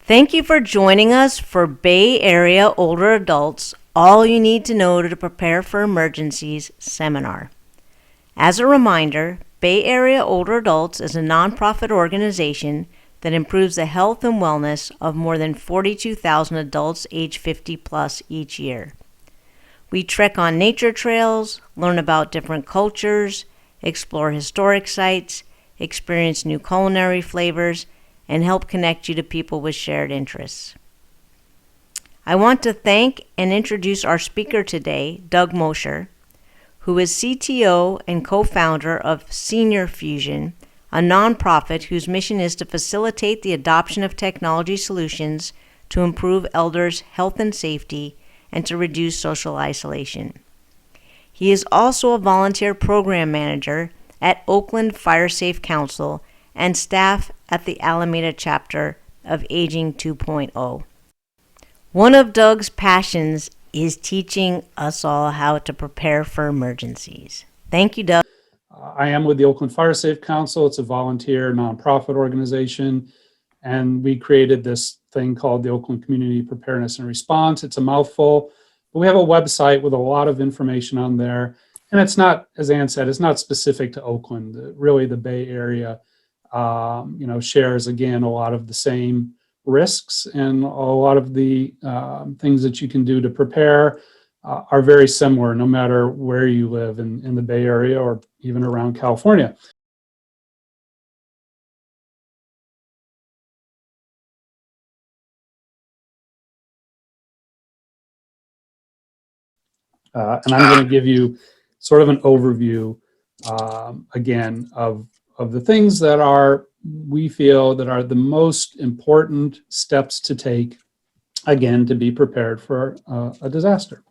Thank you for joining us for Bay Area Older Adults All You Need to Know to Prepare for Emergencies seminar. As a reminder, Bay Area Older Adults is a nonprofit organization that improves the health and wellness of more than 42,000 adults age 50 plus each year. We trek on nature trails, learn about different cultures, explore historic sites, experience new culinary flavors, and help connect you to people with shared interests. I want to thank and introduce our speaker today, Doug Mosher, who is CTO and co-founder of Senior Fusion, a nonprofit whose mission is to facilitate the adoption of technology solutions to improve elders' health and safety and to reduce social isolation. He is also a volunteer program manager at Oakland Fire Safe Council and staff at the Alameda chapter of Aging 2.0. One of Doug's passions is teaching us all how to prepare for emergencies. Thank you, Doug. I am with the Oakland Fire Safe Council. It's a volunteer nonprofit organization, and we created this thing called the Oakland Community Preparedness and Response. It's a mouthful, but we have a website with a lot of information on there. And it's not, as Ann said, it's not specific to Oakland. Really, the Bay Area shares, again, a lot of the same risks, and a lot of the things that you can do to prepare are very similar no matter where you live in the Bay Area or even around California. And I'm going to give you sort of an overview, again, of the things that we feel that are the most important steps to take, again, to be prepared for a disaster.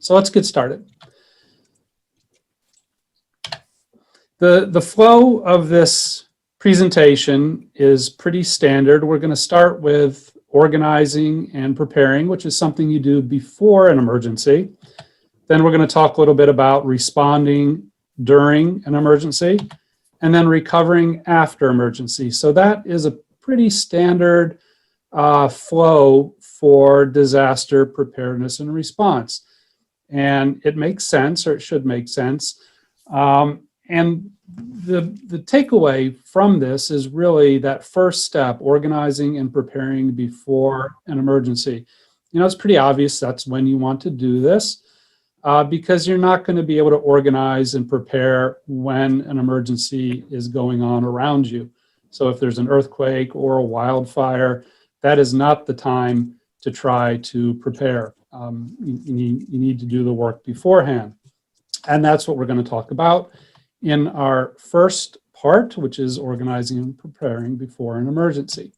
So let's get started. The flow of this presentation is pretty standard. We're going to start with organizing and preparing, which is something you do before an emergency. Then we're going to talk a little bit about responding during an emergency, and then recovering after emergency. So that is a pretty standard flow for disaster preparedness and response. And it makes sense, or it should make sense. And the takeaway from this is really that first step, organizing and preparing before an emergency. It's pretty obvious that's when you want to do this. Because you're not going to be able to organize and prepare when an emergency is going on around you. So if there's an earthquake or a wildfire, that is not the time to try to prepare. You need to do the work beforehand. And that's what we're going to talk about in our first part, which is organizing and preparing before an emergency.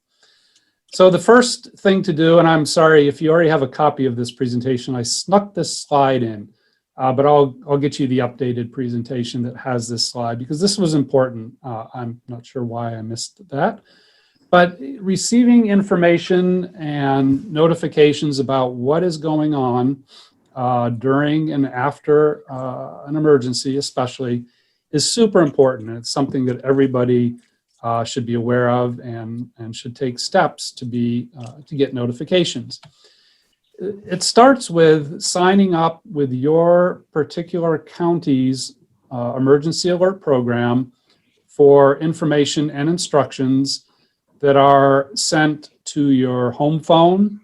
So the first thing to do, and I'm sorry if you already have a copy of this presentation, I snuck this slide in. But I'll get you the updated presentation that has this slide, because this was important. I'm not sure why I missed that. But receiving information and notifications about what is going on during and after an emergency especially is super important. It's something that everybody should be aware of and should take steps to get notifications. It starts with signing up with your particular county's emergency alert program for information and instructions that are sent to your home phone,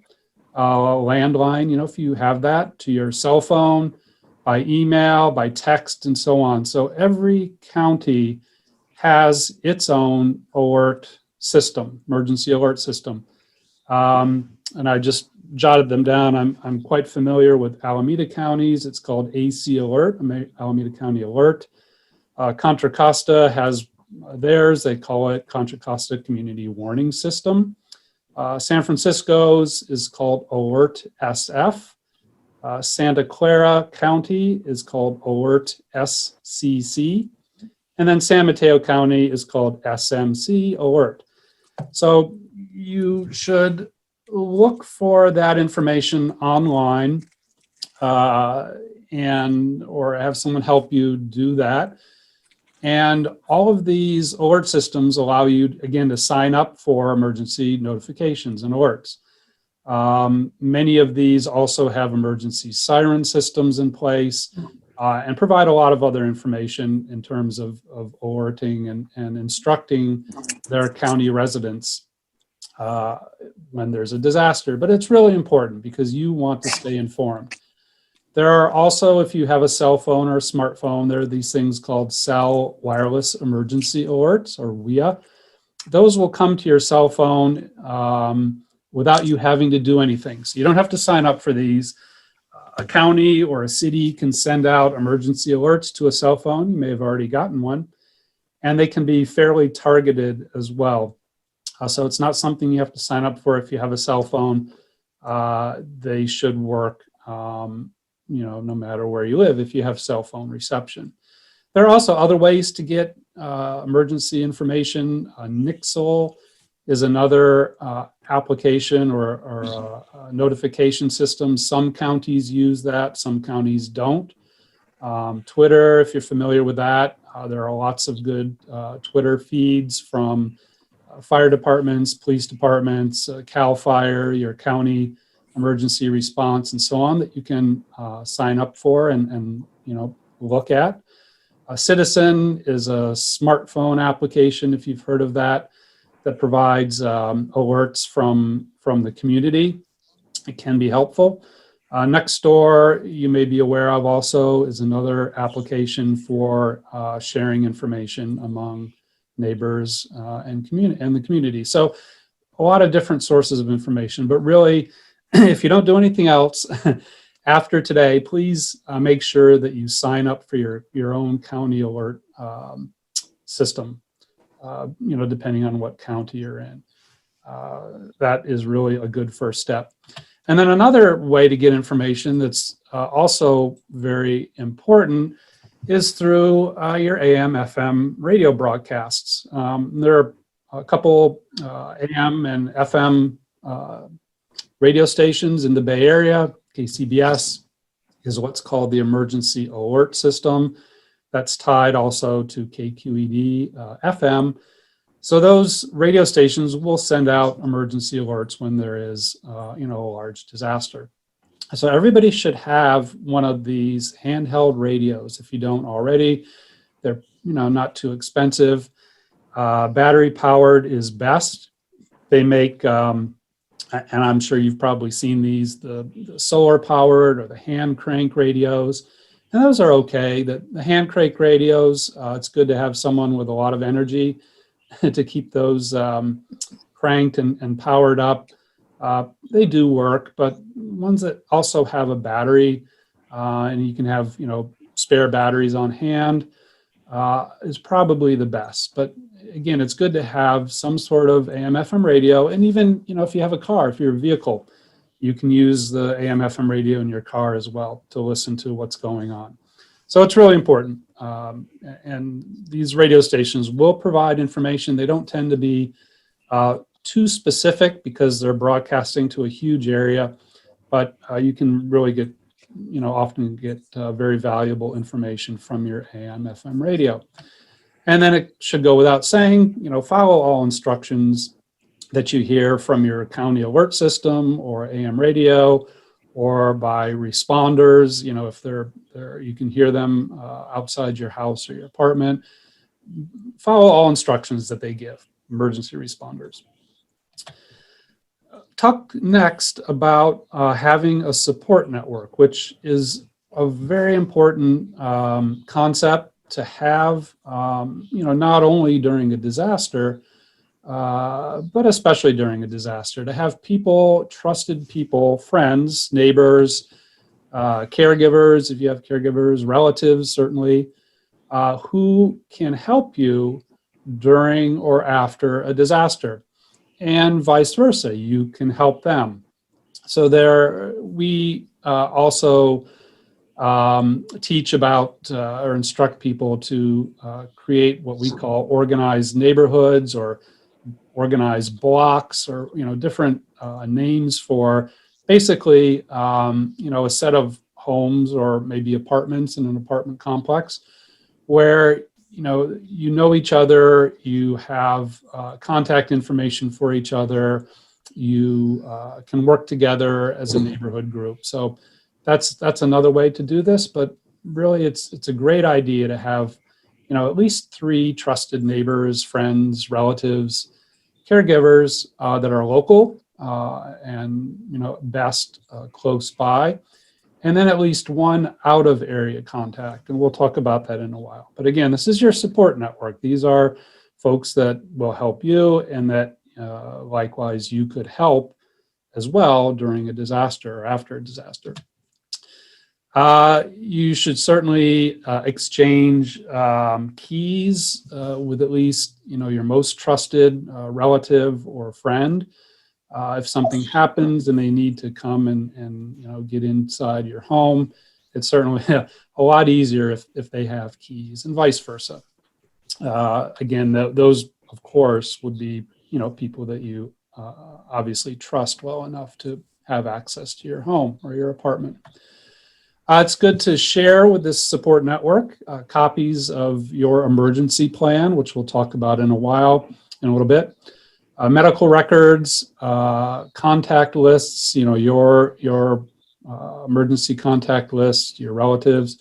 landline, if you have that, to your cell phone, by email, by text, and so on. So every county has its own alert system, emergency alert system. And I just jotted them down. I'm quite familiar with Alameda County's. It's called AC Alert, Alameda County Alert. Contra Costa has theirs. They call it Contra Costa Community Warning System. San Francisco's is called Alert SF. Santa Clara County is called Alert SCC. And then San Mateo County is called SMC Alert. So you should look for that information online or have someone help you do that. And all of these alert systems allow you, again, to sign up for emergency notifications and alerts. Many of these also have emergency siren systems in place and provide a lot of other information in terms of alerting and instructing their county residents when there's a disaster. But it's really important because you want to stay informed. There are also, if you have a cell phone or a smartphone, there are these things called cell wireless emergency alerts, or WIA. Those will come to your cell phone without you having to do anything. So you don't have to sign up for these. A county or a city can send out emergency alerts to a cell phone. You may have already gotten one. And they can be fairly targeted as well. So it's not something you have to sign up for if you have a cell phone. They should work no matter where you live if you have cell phone reception. There are also other ways to get emergency information. Nixle is another application or notification system. Some counties use that, some counties don't. Twitter, if you're familiar with that, there are lots of good Twitter feeds from fire departments, police departments, CAL FIRE, your county emergency response, and so on that you can sign up for and look at. Citizen is a smartphone application, if you've heard of that, that provides alerts from the community. It can be helpful. Nextdoor, you may be aware of also, is another application for sharing information among neighbors and the community. So a lot of different sources of information, but really, if you don't do anything else after today, please make sure that you sign up for your own county alert system, depending on what county you're in. That is really a good first step. And then another way to get information that's also very important is through your AM, FM radio broadcasts. There are a couple AM and FM radio stations in the Bay Area. KCBS is what's called the Emergency Alert System. That's tied also to KQED FM. So those radio stations will send out emergency alerts when there is, a large disaster. So everybody should have one of these handheld radios. If you don't already, they're, not too expensive. Battery powered is best. They make, and I'm sure you've probably seen these, the solar powered or the hand crank radios. And those are okay. The hand crank radios, it's good to have someone with a lot of energy to keep those cranked and powered up. They do work, but ones that also have a battery and you can have, spare batteries on hand is probably the best. But again, it's good to have some sort of AM FM radio. And even, if you have a car, if you're a vehicle, you can use the AM FM radio in your car as well to listen to what's going on. So it's really important. And these radio stations will provide information. They don't tend to be too specific because they're broadcasting to a huge area, but you can really get, often get very valuable information from your AM, FM radio. And then it should go without saying, follow all instructions that you hear from your county alert system or AM radio or by responders. If they're you can hear them outside your house or your apartment. Follow all instructions that they give, emergency responders. Talk next about having a support network, which is a very important concept to have, not only during a disaster, but especially during a disaster, to have people, trusted people, friends, neighbors, caregivers, if you have caregivers, relatives, certainly, who can help you during or after a disaster. And vice versa, you can help them. So we also teach about or instruct people to create what we call organized neighborhoods or organized blocks, or different names for basically a set of homes or maybe apartments in an apartment complex where you know each other, you have contact information for each other, you can work together as a neighborhood group. So that's another way to do this, but really it's a great idea to have, at least 3 trusted neighbors, friends, relatives, caregivers that are local and, best close by. And then at least 1 out of area contact. And we'll talk about that in a while. But again, this is your support network. These are folks that will help you and that likewise you could help as well during a disaster or after a disaster. You should certainly exchange keys with at least, your most trusted relative or friend. If something happens and they need to come and get inside your home, it's certainly a lot easier if they have keys, and vice versa. Again, those of course would be people that you obviously trust well enough to have access to your home or your apartment. It's good to share with this support network copies of your emergency plan, which we'll talk about in a little bit. Medical records, contact lists, your emergency contact list, your relatives,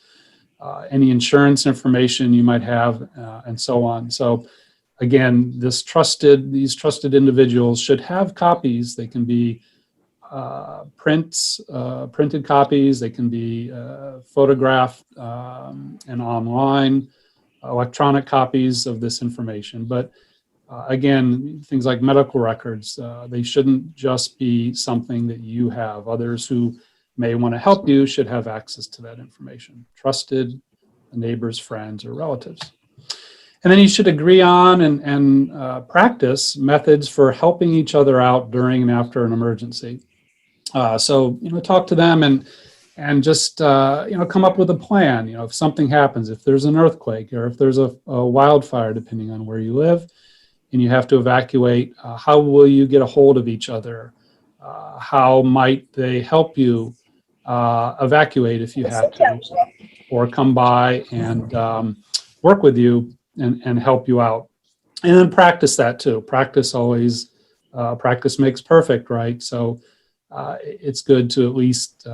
any insurance information you might have, and so on. So again, these trusted individuals should have copies. They can be printed copies, they can be photographed and online, electronic copies of this information. But again, things like medical records, they shouldn't just be something that you have. Others who may want to help you should have access to that information. Trusted neighbors, friends, or relatives. And then you should agree on and practice methods for helping each other out during and after an emergency. So, talk to them and just, come up with a plan. If something happens, if there's an earthquake or if there's a wildfire, depending on where you live, and you have to evacuate, how will you get a hold of each other? How might they help you evacuate if you have to, or come by and work with you and help you out? And then practice that too. Practice makes perfect, right? So it's good to at least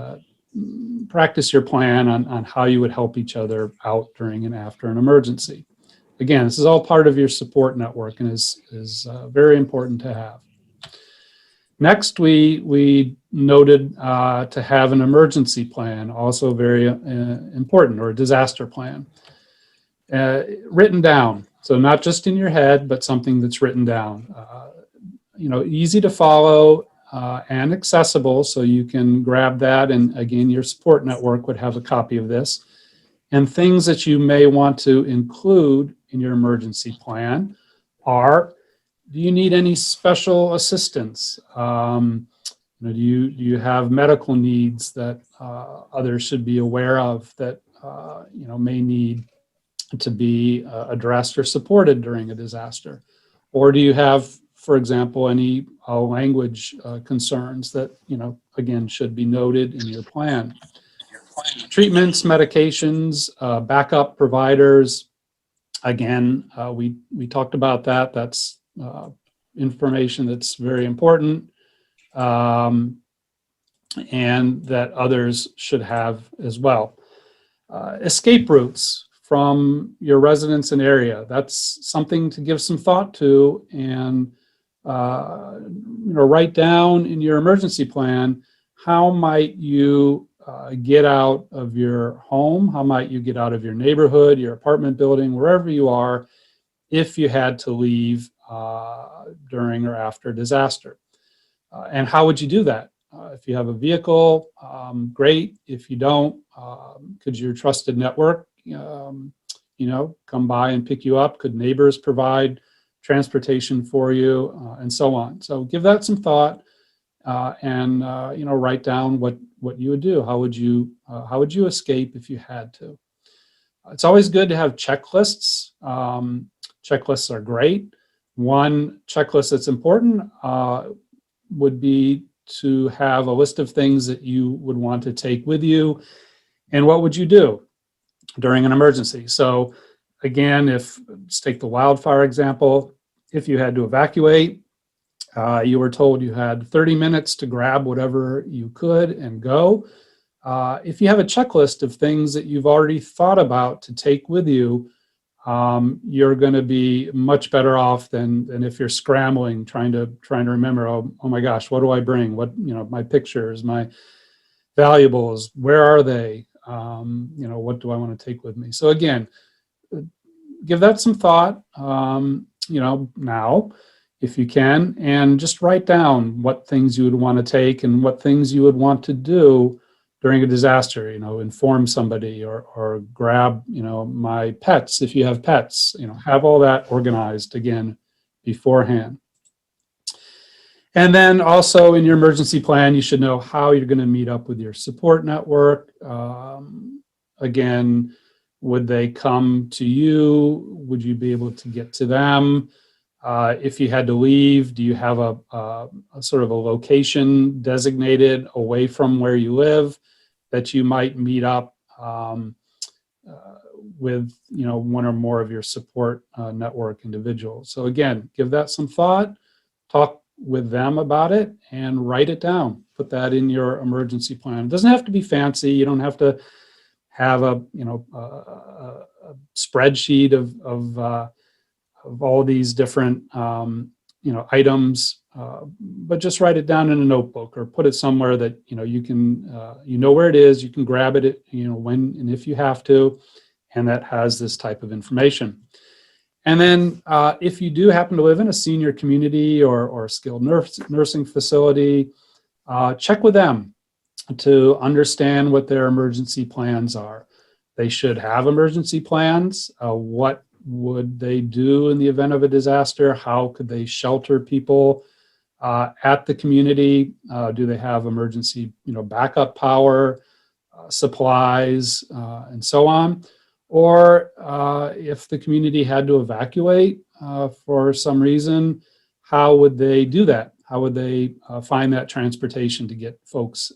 practice your plan on how you would help each other out during and after an emergency. Again, this is all part of your support network and is very important to have. Next, we noted to have an emergency plan, also very important, or a disaster plan, written down. So not just in your head, but something that's written down. Easy to follow and accessible, so you can grab that. And again, your support network would have a copy of this. And things that you may want to include in your emergency plan are: do you need any special assistance? Do you have medical needs that others should be aware of that may need to be addressed or supported during a disaster? Or do you have, for example, any language concerns that again should be noted in your plan? Treatments, medications, backup providers. Again, we talked about that. That's information that's very important, and that others should have as well. Escape routes from your residence and area. That's something to give some thought to, and write down in your emergency plan, how might you get out of your home? How might you get out of your neighborhood, your apartment building, wherever you are, if you had to leave during or after disaster? And how would you do that? If you have a vehicle, great. If you don't, could your trusted network, come by and pick you up? Could neighbors provide transportation for you, and so on? So give that some thought, and write down what you would do. How would you escape if you had to? It's always good to have checklists. Checklists are great. One checklist that's important would be to have a list of things that you would want to take with you, and what would you do during an emergency. So Again, let's take the wildfire example. If you had to evacuate, you were told you had 30 minutes to grab whatever you could and go. If you have a checklist of things that you've already thought about to take with you, you're going to be much better off than if you're scrambling, trying to remember, oh my gosh, what do I bring? What, my pictures, my valuables, where are they? What do I want to take with me? So again, give that some thought, now, if you can, and just write down what things you would want to take and what things you would want to do during a disaster. Inform somebody or grab, my pets if you have pets. Have all that organized again beforehand. And then also in your emergency plan, you should know how you're going to meet up with your support network. Again, would they come to you? Would you be able to get to them? If you had to leave, do you have a sort of a location designated away from where you live that you might meet up with, one or more of your support network individuals? So again, give that some thought, talk with them about it, and write it down. Put that in your emergency plan. It doesn't have to be fancy. You don't have to have a spreadsheet of all these different items, but just write it down in a notebook or put it somewhere that you can where it is. You can grab it when and if you have to, and that has this type of information. And then if you do happen to live in a senior community or a skilled nursing facility, check with them to understand what their emergency plans are. They should have emergency plans. What would they do in the event of a disaster? How could they shelter people at the community? Do they have emergency, backup power, supplies, and so on? Or if the community had to evacuate for some reason, how would they do that? How would they find that transportation to get folks?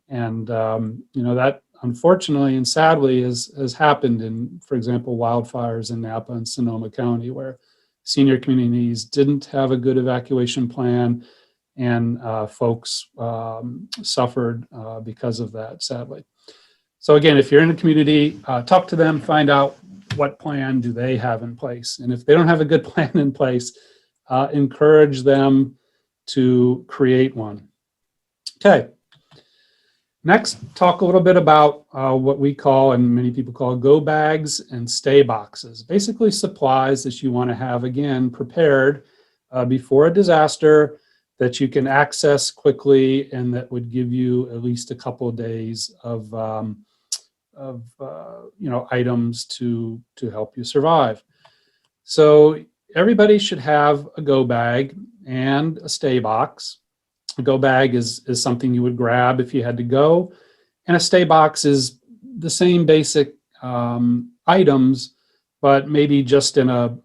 That unfortunately and sadly has happened in, for example, wildfires in Napa and Sonoma County, where senior communities didn't have a good evacuation plan, and folks suffered because of that, sadly. So again, if you're in a community, talk to them, find out what plan do they have in place. And if they don't have a good plan in place, encourage them to create one. Okay. Next, talk a little bit about what we call, and many people call, go bags and stay boxes. Basically supplies that you want to have, again, prepared before a disaster that you can access quickly and that would give you at least a couple of days of items to help you survive. So everybody should have a go bag and a stay box. A go bag is something you would grab if you had to go, and a stay box is the same basic items, but maybe just in a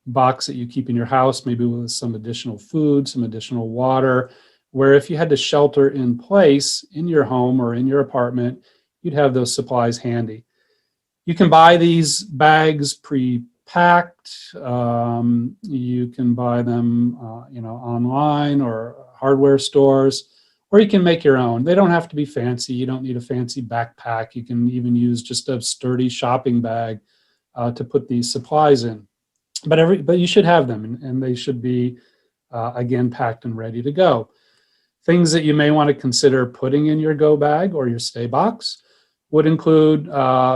box that you keep in your house, maybe with some additional food, some additional water, where if you had to shelter in place in your home or in your apartment, you'd have those supplies handy. You can buy these bags pre-packed. You can buy them, online or hardware stores, or you can make your own. They don't have to be fancy. You don't need a fancy backpack. You can even use just a sturdy shopping bag to put these supplies in. But you should have them, and they should be, again, packed and ready to go. Things that you may want to consider putting in your go bag or your stay box would include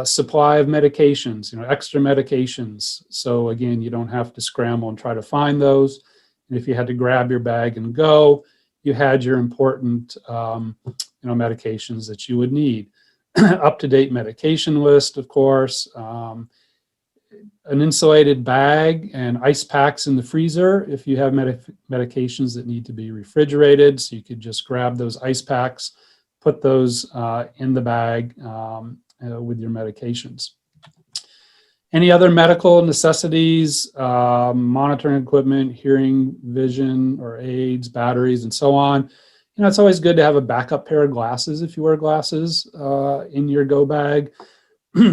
supply of medications, extra medications. So again, you don't have to scramble and try to find those. And if you had to grab your bag and go, you had your important, medications that you would need. Up-to-date medication list, of course. An insulated bag and ice packs in the freezer if you have medications that need to be refrigerated. So you could just grab those ice packs, put those in the bag with your medications. Any other medical necessities, monitoring equipment, hearing, vision, or aids, batteries, and so on. It's always good to have a backup pair of glasses if you wear glasses in your go bag.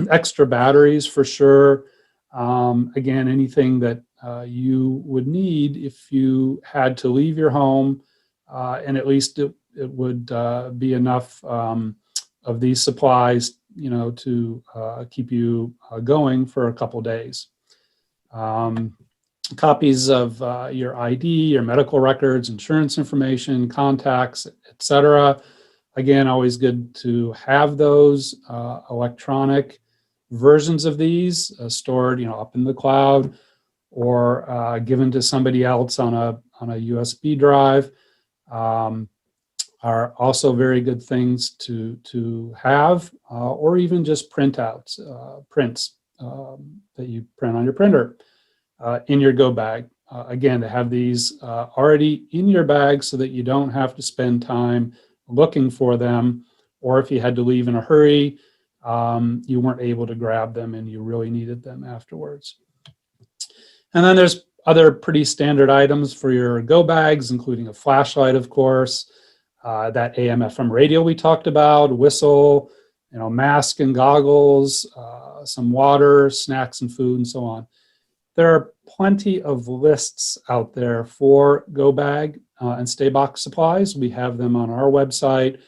extra batteries for sure. Again, anything that you would need if you had to leave your home, and at least it would be enough of these supplies, to keep you going for a couple days. Copies of your ID, your medical records, insurance information, contacts, etc. Again, always good to have those electronic versions of these stored, up in the cloud, or given to somebody else on a USB drive. Are also very good things to have, or even just prints that you print on your printer in your go bag. Again, to have these already in your bag so that you don't have to spend time looking for them, or if you had to leave in a hurry, you weren't able to grab them and you really needed them afterwards. And then there's other pretty standard items for your go bags, including a flashlight, of course, that AM/FM radio we talked about, whistle, mask and goggles, some water, snacks and food, and so on. There are plenty of lists out there for go bag and stay box supplies. We have them on our website.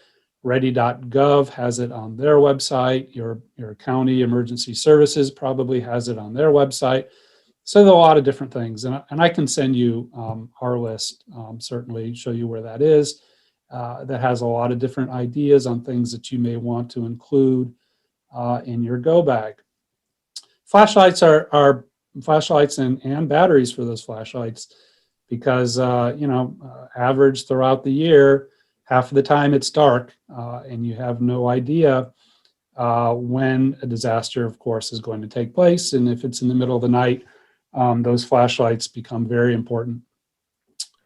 Ready.gov has it on their website. Your county emergency services probably has it on their website. So there are a lot of different things, and I can send you our list, certainly show you where that is. That has a lot of different ideas on things that you may want to include in your go bag. Flashlights are flashlights and batteries for those flashlights, because average throughout the year, half of the time it's dark, and you have no idea when a disaster, of course, is going to take place. And if it's in the middle of the night, those flashlights become very important.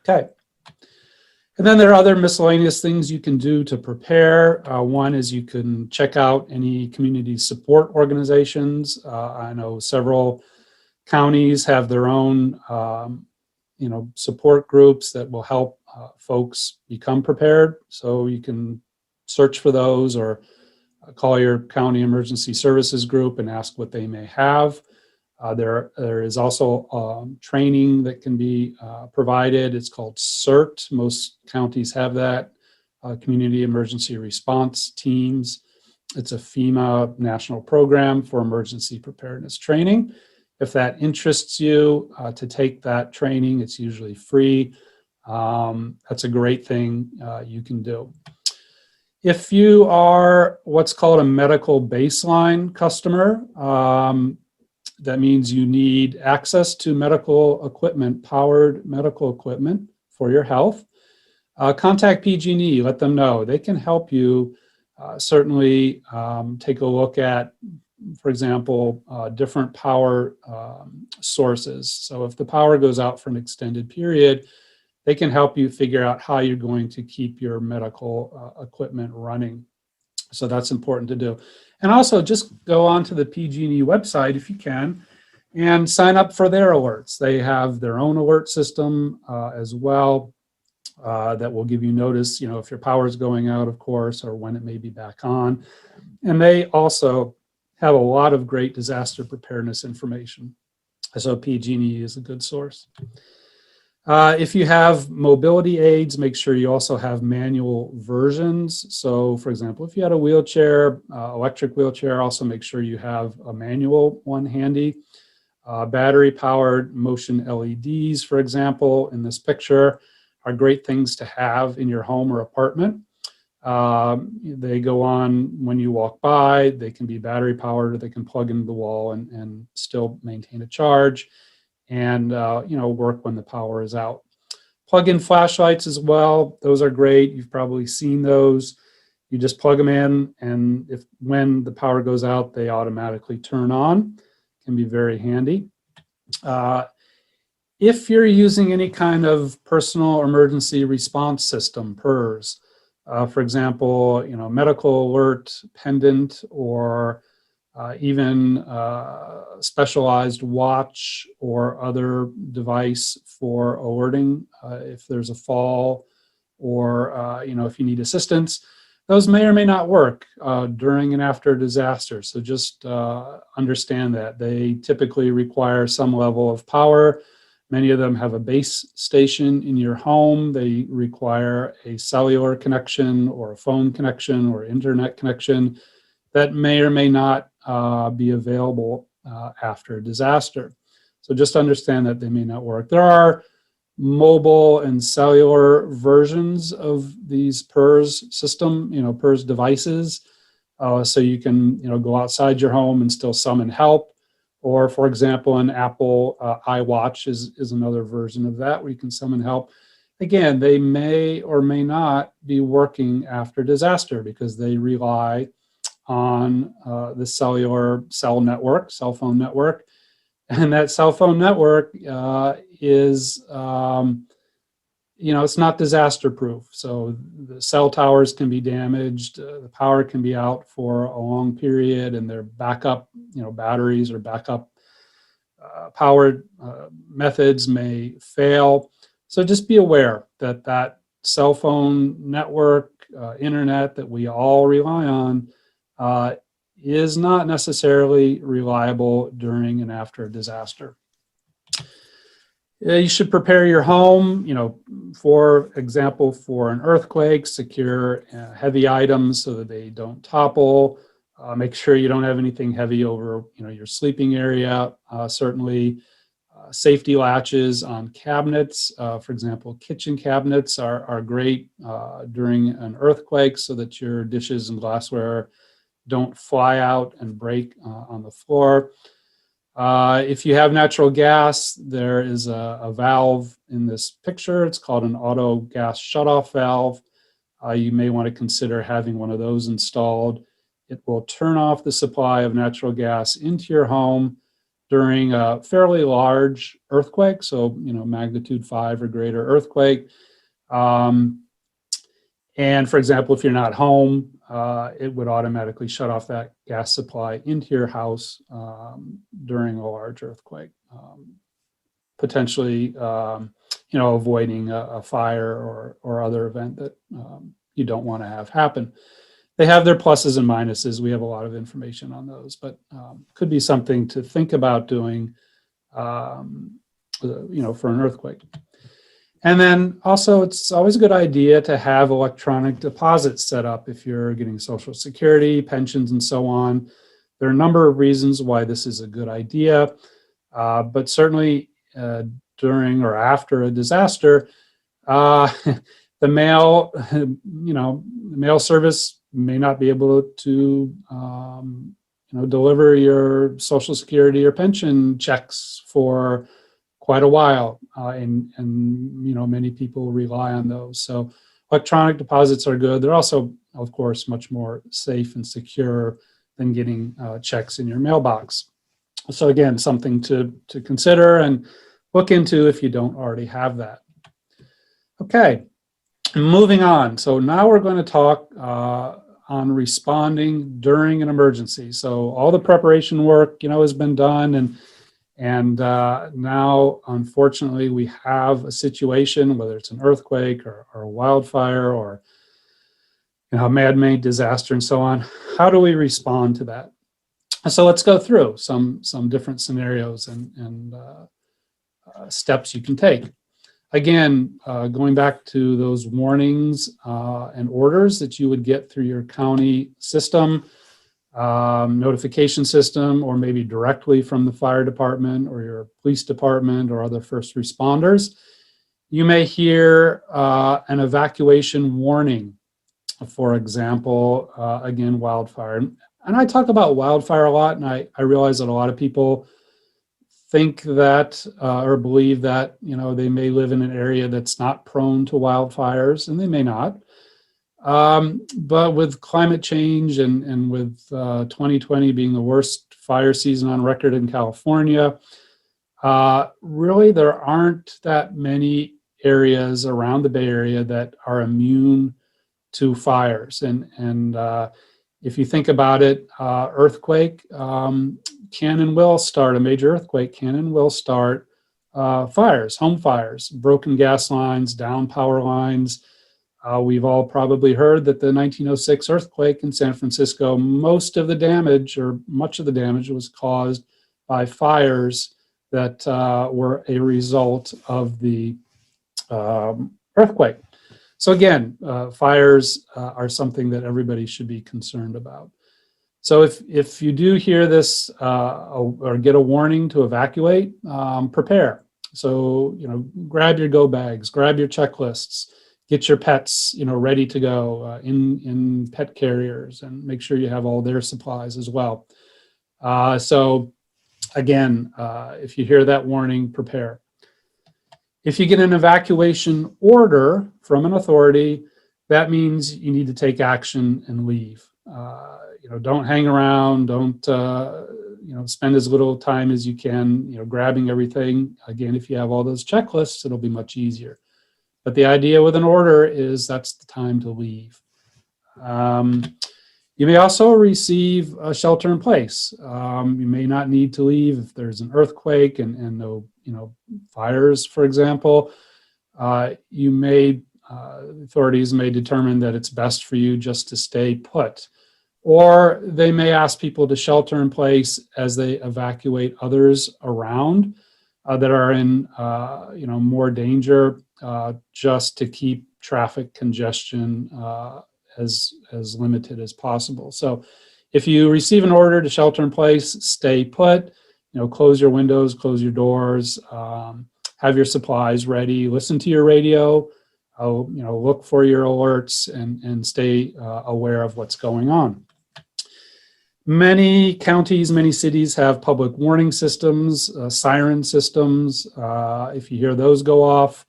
Okay. And then there are other miscellaneous things you can do to prepare. One is you can check out any community support organizations. I know several counties have their own, support groups that will help folks become prepared. So you can search for those, or call your county emergency services group and ask what they may have. There is also training that can be provided. It's called CERT. Most counties have that, Community Emergency Response Teams. It's a FEMA national program for emergency preparedness training. If that interests you to take that training, it's usually free. That's a great thing you can do. If you are what's called a medical baseline customer, that means you need access to medical equipment, powered medical equipment for your health. Contact PG&E, let them know. They can help you certainly take a look at, for example, different power sources. So if the power goes out for an extended period, they can help you figure out how you're going to keep your medical equipment running. So that's important to do. And also just go onto the PG&E website if you can and sign up for their alerts. They have their own alert system as well that will give you notice, if your power is going out, of course, or when it may be back on. And they also have a lot of great disaster preparedness information. So PG&E is a good source. If you have mobility aids, make sure you also have manual versions. So, for example, if you had a wheelchair, electric wheelchair, also make sure you have a manual one handy. Battery-powered motion LEDs, for example, in this picture, are great things to have in your home or apartment. They go on when you walk by. They can be battery-powered, or they can plug into the wall and still maintain a charge, and work when the power is out. Plug-in flashlights as well. Those are great. You've probably seen those. You just plug them in, and when the power goes out, they automatically turn on. Can be very handy. If you're using any kind of personal emergency response system, PERS, for example, medical alert pendant, or even specialized watch or other device for alerting if there's a fall, or if you need assistance, those may or may not work during and after a disaster. So just understand that. They typically require some level of power. Many of them have a base station in your home. They require a cellular connection or a phone connection or internet connection that may or may not be available after a disaster. So just understand that they may not work. There are mobile and cellular versions of these PERS system, PERS devices. So you can, go outside your home and still summon help. Or, for example, an Apple iWatch is another version of that where you can summon help. Again, they may or may not be working after disaster because they rely on the cellular cell phone network. And that cell phone network is, it's not disaster proof. So the cell towers can be damaged, the power can be out for a long period, and their backup, batteries or backup powered methods may fail. So just be aware that that cell phone network, internet that we all rely on is not necessarily reliable during and after a disaster. You should prepare your home, for example, for an earthquake, secure heavy items so that they don't topple. Make sure you don't have anything heavy over, your sleeping area. Certainly, safety latches on cabinets, for example, kitchen cabinets are great during an earthquake so that your dishes and glassware don't fly out and break on the floor. If you have natural gas, there is a valve in this picture. It's called an auto gas shutoff valve. You may want to consider having one of those installed. It will turn off the supply of natural gas into your home during a fairly large earthquake, so magnitude 5 or greater earthquake. And for example, if you're not home, it would automatically shut off that gas supply into your house during a large earthquake, potentially, avoiding a fire or other event that you don't want to have happen. They have their pluses and minuses. We have a lot of information on those, but could be something to think about doing, for an earthquake. And then also, it's always a good idea to have electronic deposits set up if you're getting Social Security, pensions, and so on. There are a number of reasons why this is a good idea, but certainly during or after a disaster, the mail service may not be able to, deliver your Social Security or pension checks for quite a while, and many people rely on those. So electronic deposits are good. They're also, of course, much more safe and secure than getting checks in your mailbox. So again, something to consider and look into if you don't already have that. Okay, moving on. So now we're going to talk on responding during an emergency. So all the preparation work, has been done, and now, unfortunately, we have a situation, whether it's an earthquake or a wildfire or a man-made disaster and so on. How do we respond to that? So let's go through some different scenarios and steps you can take. Again, going back to those warnings and orders that you would get through your county system, notification system, or maybe directly from the fire department or your police department or other first responders, you may hear an evacuation warning. For example, again, wildfire. And I talk about wildfire a lot, and I realize that a lot of people think that or believe that they may live in an area that's not prone to wildfires, and they may not. But with climate change and with 2020 being the worst fire season on record in California, really there aren't that many areas around the Bay Area that are immune to fires. And if you think about it, earthquake can and will start, a major earthquake can and will start fires, home fires, broken gas lines, down power lines, We've all probably heard that the 1906 earthquake in San Francisco, most of the damage or much of the damage was caused by fires that were a result of the earthquake. So again, fires are something that everybody should be concerned about. So if you do hear this or get a warning to evacuate, prepare. So, grab your go bags, grab your checklists, get your pets, ready to go in pet carriers, and make sure you have all their supplies as well. So again, if you hear that warning, prepare. If you get an evacuation order from an authority, that means you need to take action and leave. Don't hang around. Don't spend as little time as you can, grabbing everything. Again, if you have all those checklists, it'll be much easier. But the idea with an order is that's the time to leave. You may also receive a shelter in place. You may not need to leave if there's an earthquake and no, fires, for example. Authorities may determine that it's best for you just to stay put. Or they may ask people to shelter in place as they evacuate others around that are in, more danger, just to keep traffic congestion as limited as possible. So if you receive an order to shelter in place, stay put, close your windows, close your doors, have your supplies ready, listen to your radio, look for your alerts and stay aware of what's going on. Many counties, many cities have public warning systems, siren systems. If you hear those go off,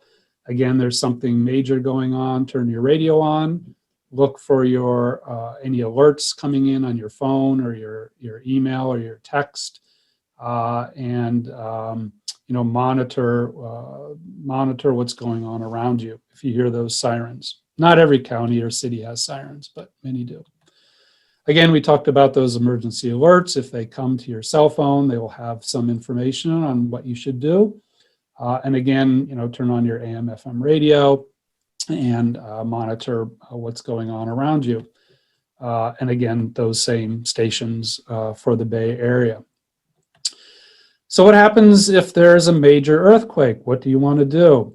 again, there's something major going on, turn your radio on, look for your any alerts coming in on your phone or your email or your text, and monitor what's going on around you if you hear those sirens. Not every county or city has sirens, but many do. Again, we talked about those emergency alerts. If they come to your cell phone, they will have some information on what you should do. And again, turn on your AM, FM radio and monitor what's going on around you. And again, those same stations for the Bay Area. So what happens if there's a major earthquake? What do you want to do?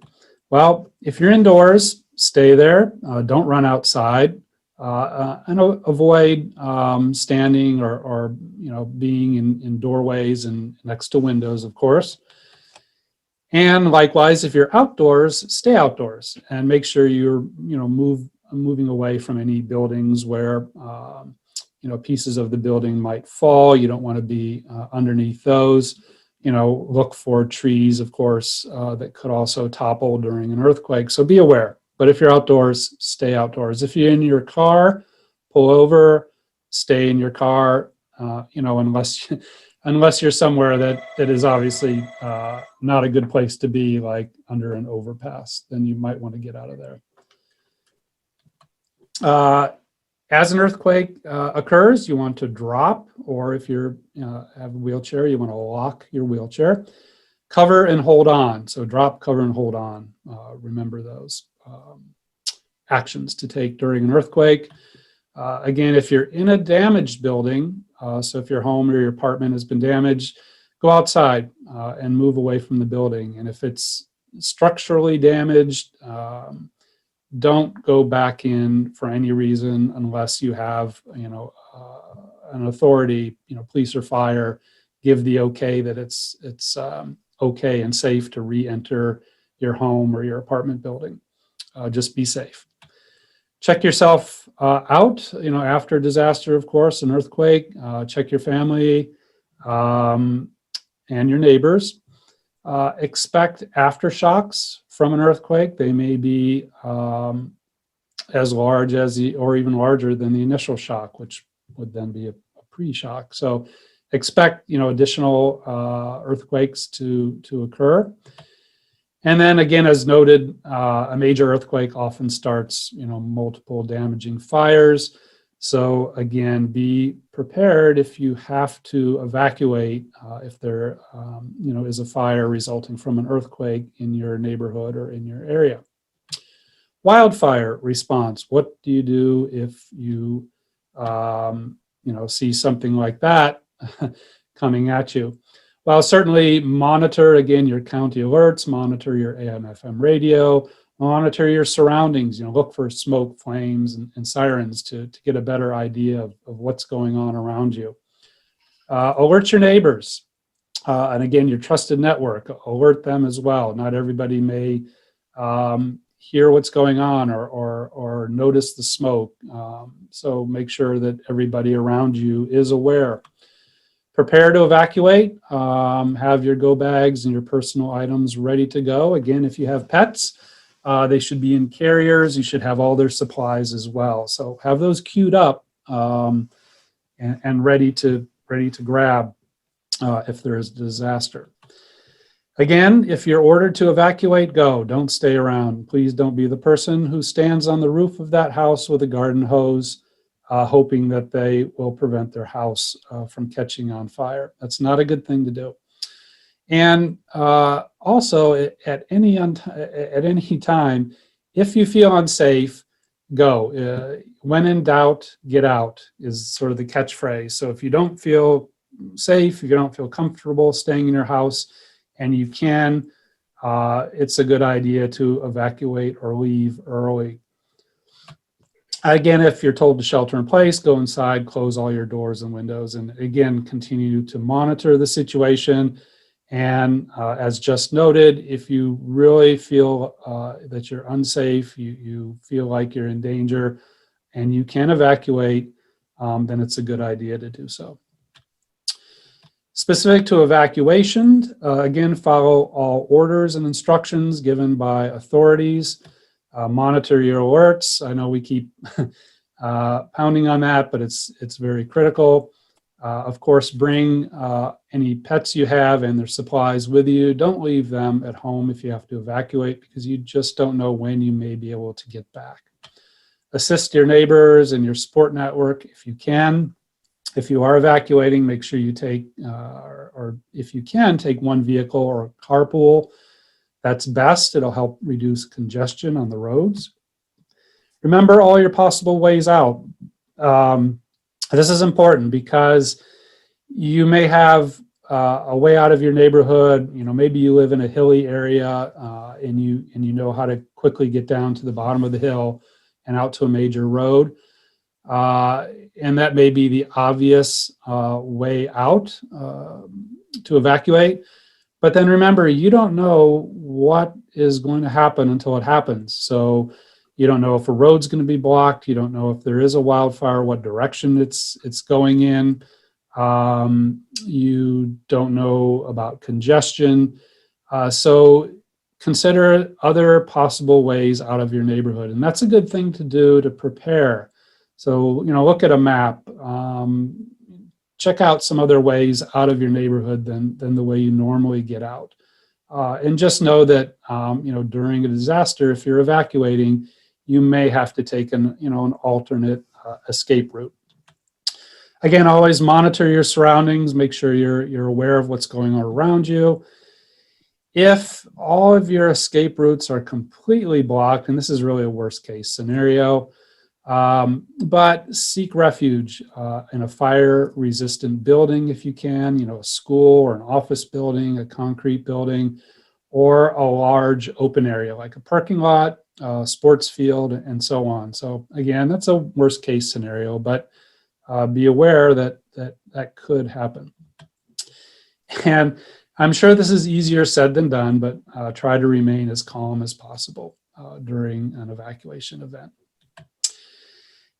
Well, if you're indoors, stay there. Don't run outside. And avoid standing or being in doorways and next to windows, of course. And likewise, if you're outdoors, stay outdoors and make sure you're moving away from any buildings where pieces of the building might fall. You don't want to be underneath those. Look for trees, of course, that could also topple during an earthquake. So be aware. But if you're outdoors, stay outdoors. If you're in your car, pull over, stay in your car, unless you're somewhere that is obviously not a good place to be, like under an overpass, then you might want to get out of there. As an earthquake occurs, you want to drop, or if you have a wheelchair, you want to lock your wheelchair. Cover and hold on. So drop, cover, and hold on. Remember those actions to take during an earthquake. Again, if you're in a damaged building, so if your home or your apartment has been damaged, go outside and move away from the building. And if it's structurally damaged, don't go back in for any reason unless you have, an authority, police or fire, give the okay that it's okay and safe to re-enter your home or your apartment building. Just be safe. Check yourself out, after a disaster, of course, an earthquake. Check your family and your neighbors. Expect aftershocks from an earthquake. They may be as large as or even larger than the initial shock, which would then be a pre-shock. So expect, additional earthquakes to occur. And then again, as noted, a major earthquake often starts, multiple damaging fires. So again, be prepared if you have to evacuate, if there, is a fire resulting from an earthquake in your neighborhood or in your area. Wildfire response. What do you do if you, see something like that coming at you? Well, certainly monitor, again, your county alerts, monitor your AM/FM radio, monitor your surroundings, look for smoke, flames, and sirens to get a better idea of what's going on around you. Alert your neighbors. And again, your trusted network, alert them as well. Not everybody may hear what's going on or notice the smoke. So make sure that everybody around you is aware. Prepare to evacuate. Have your go bags and your personal items ready to go. Again, if you have pets, they should be in carriers. You should have all their supplies as well. So have those queued up and ready to grab if there is a disaster. Again, if you're ordered to evacuate, go. Don't stay around. Please don't be the person who stands on the roof of that house with a garden hose, hoping that they will prevent their house from catching on fire. That's not a good thing to do. And also, at any time, if you feel unsafe, go. When in doubt, get out is sort of the catchphrase. So if you don't feel safe, if you don't feel comfortable staying in your house, and you can, it's a good idea to evacuate or leave early. Again, if you're told to shelter in place, go inside, close all your doors and windows, and again, continue to monitor the situation. And as just noted, if you really feel that you're unsafe, you feel like you're in danger, and you can evacuate, then it's a good idea to do so. Specific to evacuation, again, follow all orders and instructions given by authorities. Monitor your alerts. I know we keep pounding on that, but it's very critical. Of course, bring any pets you have and their supplies with you. Don't leave them at home if you have to evacuate, because you just don't know when you may be able to get back. Assist your neighbors and your support network if you can. If you are evacuating, make sure you take, or if you can, take one vehicle or carpool. That's best. It'll help reduce congestion on the roads. Remember all your possible ways out. This is important because you may have a way out of your neighborhood. Maybe you live in a hilly area and you know how to quickly get down to the bottom of the hill and out to a major road. And that may be the obvious way out to evacuate. But then remember, you don't know what is going to happen until it happens. So you don't know if a road's going to be blocked. You don't know if there is a wildfire, what direction it's going in. You don't know about congestion. So consider other possible ways out of your neighborhood. And that's a good thing to do to prepare. So, look at a map. Check out some other ways out of your neighborhood than the way you normally get out. And just know that, during a disaster, if you're evacuating, you may have to take an alternate escape route. Again, always monitor your surroundings. Make sure you're aware of what's going on around you. If all of your escape routes are completely blocked, and this is really a worst case scenario, but seek refuge in a fire-resistant building if you can, a school or an office building, a concrete building, or a large open area like a parking lot, sports field, and so on. So again, that's a worst case scenario, but be aware that could happen. And I'm sure this is easier said than done, but try to remain as calm as possible during an evacuation event.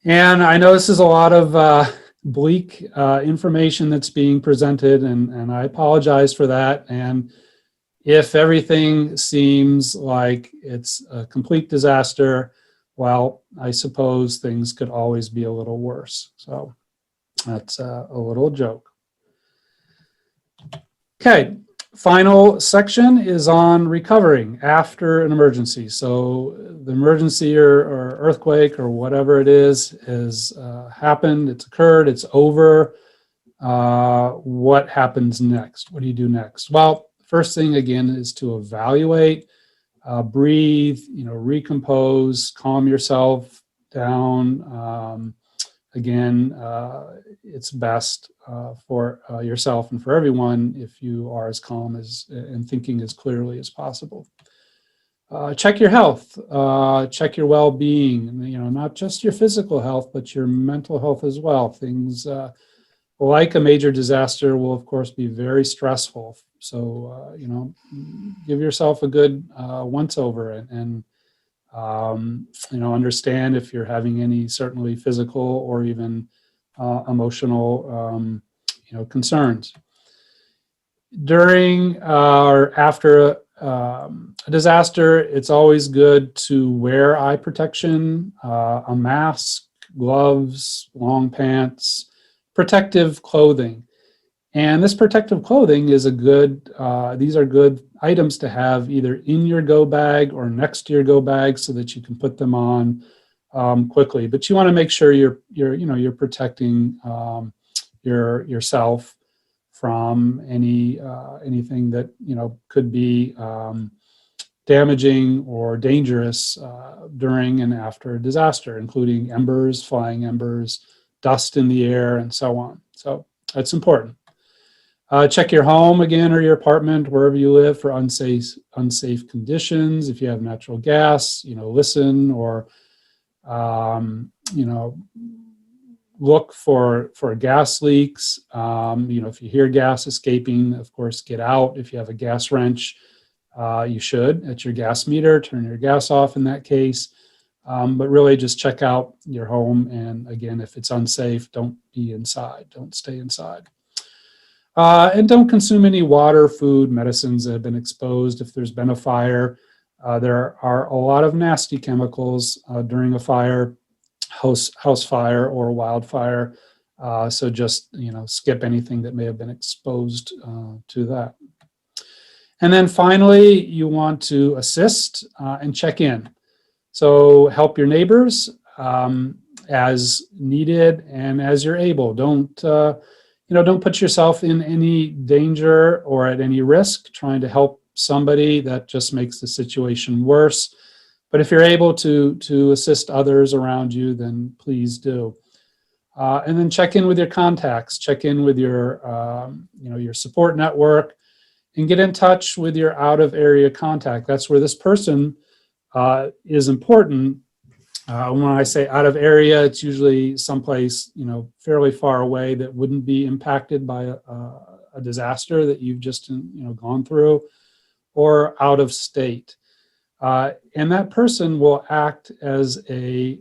And I know this is a lot of bleak information that's being presented, and I apologize for that. And if everything seems like it's a complete disaster, well, I suppose things could always be a little worse. So that's a little joke. Okay. Final section is on recovering after an emergency. So the emergency or earthquake or whatever it is has happened, it's occurred, it's over. What happens next? What do you do next? Well, first thing again is to evaluate. breathe, recompose, calm yourself down. Again, it's best for yourself and for everyone if you are as calm and thinking as clearly as possible. Check your health, check your well-being, not just your physical health, but your mental health as well. Things like a major disaster will, of course, be very stressful. So, give yourself a good once-over and understand if you're having any certainly physical or even emotional, concerns. During or after a disaster, it's always good to wear eye protection, a mask, gloves, long pants, protective clothing. And this protective clothing is these are good items to have either in your go bag or next to your go bag so that you can put them on quickly. But you want to make sure you're protecting yourself from anything that could be damaging or dangerous during and after a disaster, including embers, flying embers, dust in the air, and so on. So that's important. Check your home again or your apartment, wherever you live, for unsafe conditions. If you have natural gas, listen or look for gas leaks. If you hear gas escaping, of course, get out. If you have a gas wrench, you should, at your gas meter, turn your gas off in that case. But really just check out your home. And again, if it's unsafe, don't be inside. Don't stay inside. And don't consume any water, food, medicines that have been exposed. If there's been a fire, there are a lot of nasty chemicals during a fire, house fire or wildfire. So just, skip anything that may have been exposed to that. And then finally, you want to assist and check in. So help your neighbors as needed and as you're able. Don't put yourself in any danger or at any risk trying to help somebody. That just makes the situation worse. But if you're able to assist others around you, then please do. And then check in with your contacts, check in with your support network, and get in touch with your out-of-area contact. That's where this person is important. When I say out of area, it's usually someplace, fairly far away that wouldn't be impacted by a disaster that you've just, gone through, or out of state. And that person will act as a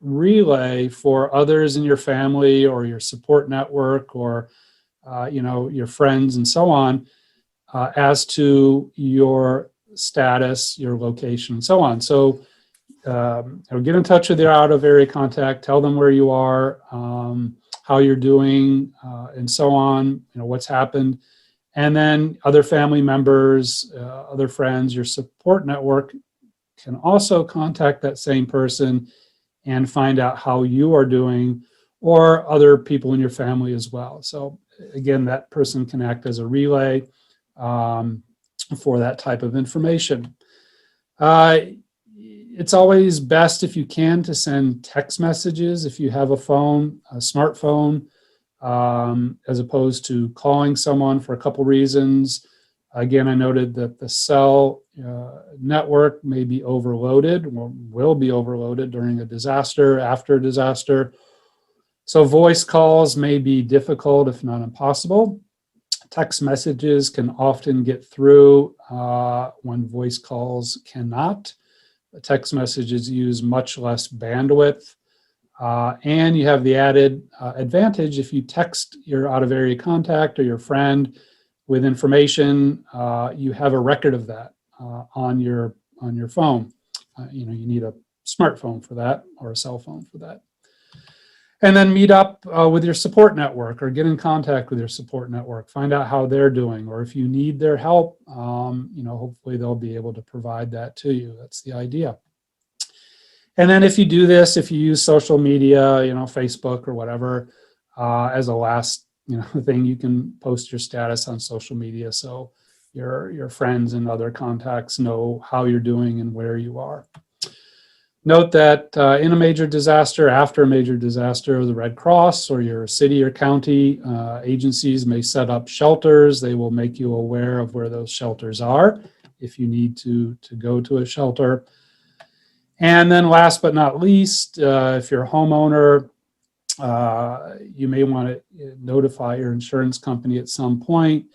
relay for others in your family or your support network or, your friends and so on, as to your status, your location, and so on. So, get in touch with your out-of-area contact, tell them where you are, how you're doing, and so on, what's happened. And then other family members, other friends, your support network can also contact that same person and find out how you are doing, or other people in your family as well. So again, that person can act as a relay for that type of information. It's always best, if you can, to send text messages if you have a smartphone, as opposed to calling someone, for a couple reasons. Again, I noted that the cell network may be overloaded, will be overloaded during a disaster, after a disaster. So voice calls may be difficult, if not impossible. Text messages can often get through when voice calls cannot. Text messages use much less bandwidth. And you have the added advantage, if you text your out-of-area contact or your friend with information, you have a record of that on your phone. You need a smartphone for that, or a cell phone for that. And then meet up with your support network, or get in contact with your support network. Find out how they're doing, or if you need their help, hopefully they'll be able to provide that to you. That's the idea. And then if you do this, if you use social media, Facebook or whatever, as a last, thing, you can post your status on social media. So, your friends and other contacts know how you're doing and where you are. Note that in a major disaster, after a major disaster, the Red Cross or your city or county agencies may set up shelters. They will make you aware of where those shelters are if you need to go to a shelter. And then last but not least, if you're a homeowner, you may want to notify your insurance company at some point.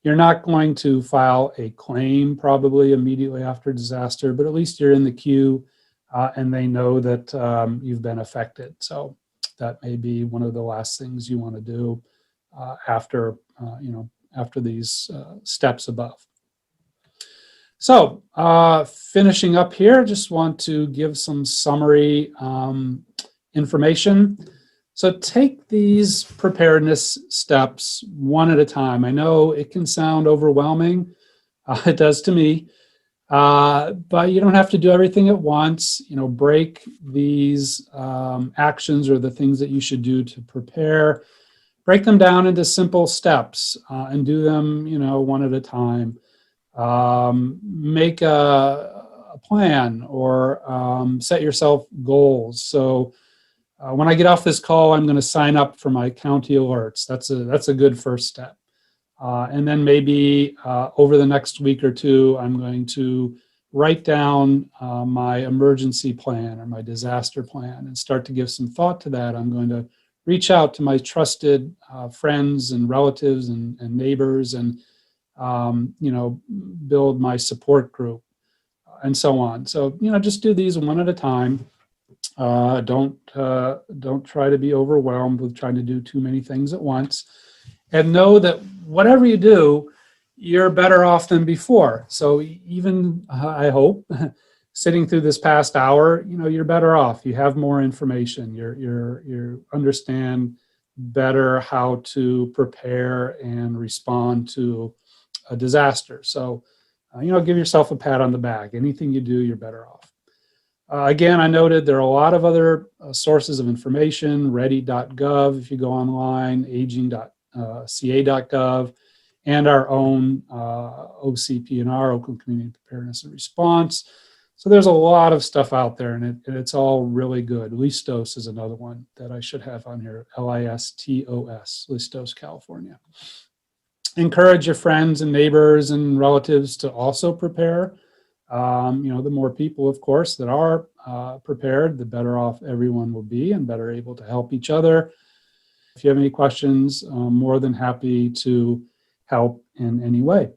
You're not going to file a claim probably immediately after disaster, but at least you're in the queue and they know that you've been affected. So that may be one of the last things you want to do after these steps above. So finishing up here, just want to give some summary information. So take these preparedness steps one at a time. I know it can sound overwhelming. It does to me. But you don't have to do everything at once. Break these actions or the things that you should do to prepare. Break them down into simple steps and do them, one at a time. Make a plan or set yourself goals. So when I get off this call, I'm going to sign up for my county alerts. That's a good first step. And then maybe over the next week or two, I'm going to write down my emergency plan or my disaster plan and start to give some thought to that. I'm going to reach out to my trusted friends and relatives and neighbors and, build my support group and so on. So, just do these one at a time. Don't try to be overwhelmed with trying to do too many things at once. And know that whatever you do, you're better off than before. So even, I hope, sitting through this past hour, you're better off. You have more information. You understand better how to prepare and respond to a disaster. So, give yourself a pat on the back. Anything you do, you're better off. Again, I noted there are a lot of other sources of information, ready.gov if you go online, aging.ca.gov, and our own OCP&R, Oakland Community Preparedness and Response. So there's a lot of stuff out there, and it's all really good. Listos is another one that I should have on here, Listos, Listos, California. Encourage your friends and neighbors and relatives to also prepare. The more people, of course, that are prepared, the better off everyone will be and better able to help each other. If you have any questions, I'm more than happy to help in any way.